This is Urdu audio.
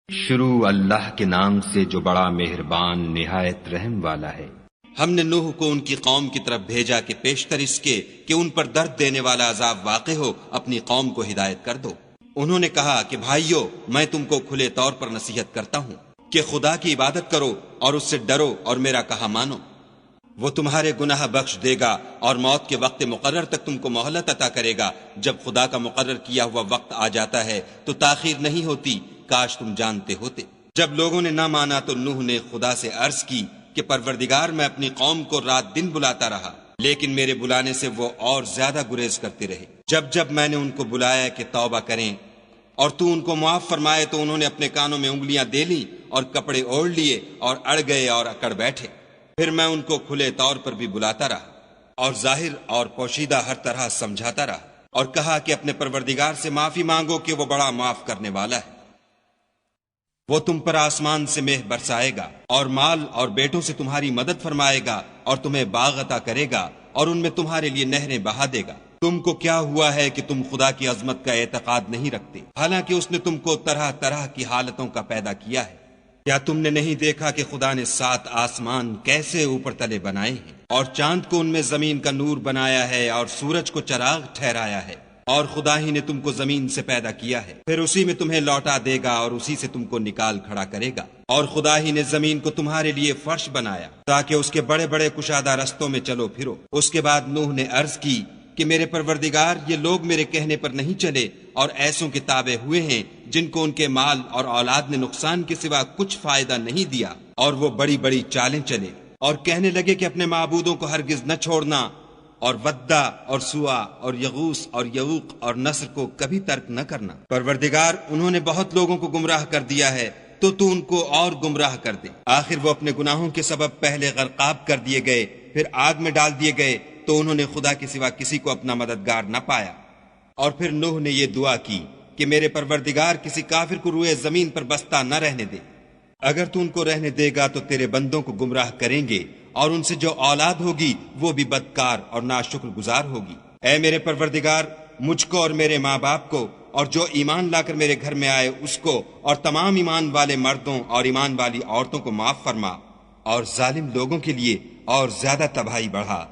شروع اللہ کے نام سے جو بڑا مہربان نہایت رحم والا ہے۔ ہم نے نوح کو ان کی قوم کی طرف بھیجا کہ پیشتر اس کے کہ ان پر درد دینے والا عذاب واقع ہو اپنی قوم کو ہدایت کر دو۔ انہوں نے کہا کہ بھائیو، میں تم کو کھلے طور پر نصیحت کرتا ہوں کہ خدا کی عبادت کرو اور اس سے ڈرو اور میرا کہا مانو۔ وہ تمہارے گناہ بخش دے گا اور موت کے وقت مقرر تک تم کو مہلت عطا کرے گا۔ جب خدا کا مقرر کیا ہوا وقت آ جاتا ہے تو تاخیر نہیں ہوتی، کاش تم جانتے ہوتے۔ جب لوگوں نے نہ مانا تو نوح نے خدا سے عرض کی کہ پروردگار، میں اپنی قوم کو رات دن بلاتا رہا، لیکن میرے بلانے سے وہ اور زیادہ گریز کرتے رہے۔ جب میں نے ان کو بلایا کہ توبہ کریں اور تو ان کو معاف فرمائے تو انہوں نے اپنے کانوں میں انگلیاں دے لیں اور کپڑے اوڑھ لیے اور اڑ گئے اور اکڑ بیٹھے۔ پھر میں ان کو کھلے طور پر بھی بلاتا رہا اور ظاہر اور پوشیدہ ہر طرح سمجھاتا رہا، اور کہا کہ اپنے پروردگار سے معافی مانگو کہ وہ بڑا معاف کرنے والا ہے۔ وہ تم پر آسمان سے مہ برسائے گا اور مال اور بیٹوں سے تمہاری مدد فرمائے گا اور تمہیں باغ عطا کرے گا اور ان میں تمہارے لیے نہریں بہا دے گا۔ تم کو کیا ہوا ہے کہ تم خدا کی عظمت کا اعتقاد نہیں رکھتے، حالانکہ اس نے تم کو طرح طرح کی حالتوں کا پیدا کیا ہے؟ کیا تم نے نہیں دیکھا کہ خدا نے 7 آسمان کیسے اوپر تلے بنائے ہیں، اور چاند کو ان میں زمین کا نور بنایا ہے اور سورج کو چراغ ٹھہرایا ہے؟ اور خدا ہی نے تم کو زمین سے پیدا کیا ہے، پھر اسی میں تمہیں لوٹا دے گا اور اسی سے تم کو نکال کھڑا کرے گا۔ اور خدا ہی نے زمین کو تمہارے لیے فرش بنایا تاکہ اس کے بڑے بڑے کشادہ رستوں میں چلو پھرو۔ اس کے بعد نوح نے عرض کی کہ میرے پروردگار، یہ لوگ میرے کہنے پر نہیں چلے اور ایسوں کے تابع ہوئے ہیں جن کو ان کے مال اور اولاد نے نقصان کے سوا کچھ فائدہ نہیں دیا، اور وہ بڑی بڑی چالیں چلے اور کہنے لگے کہ اپنے معبودوں کو ہرگز نہ چھوڑنا، اور ودہ اور سوا اور یغوس اور یعوق اور نصر کو کبھی ترک نہ کرنا۔ پروردگار، انہوں نے بہت لوگوں کو گمراہ کر دیا ہے، تو ان کو اور گمراہ کر دے۔ آخر وہ اپنے گناہوں کے سبب پہلے غرقاب کر دیے گئے، پھر آگ میں ڈال دیے گئے، تو انہوں نے خدا کے سوا کسی کو اپنا مددگار نہ پایا۔ اور پھر نوح نے یہ دعا کی کہ میرے پروردگار، کسی کافر کو روئے زمین پر بستہ نہ رہنے دے۔ اگر تو ان کو رہنے دے گا تو تیرے بندوں کو گمراہ کریں گے، اور ان سے جو اولاد ہوگی وہ بھی بدکار اور ناشکر گزار ہوگی۔ اے میرے پروردگار، مجھ کو اور میرے ماں باپ کو اور جو ایمان لا کر میرے گھر میں آئے اس کو اور تمام ایمان والے مردوں اور ایمان والی عورتوں کو معاف فرما، اور ظالم لوگوں کے لیے اور زیادہ تباہی بڑھا۔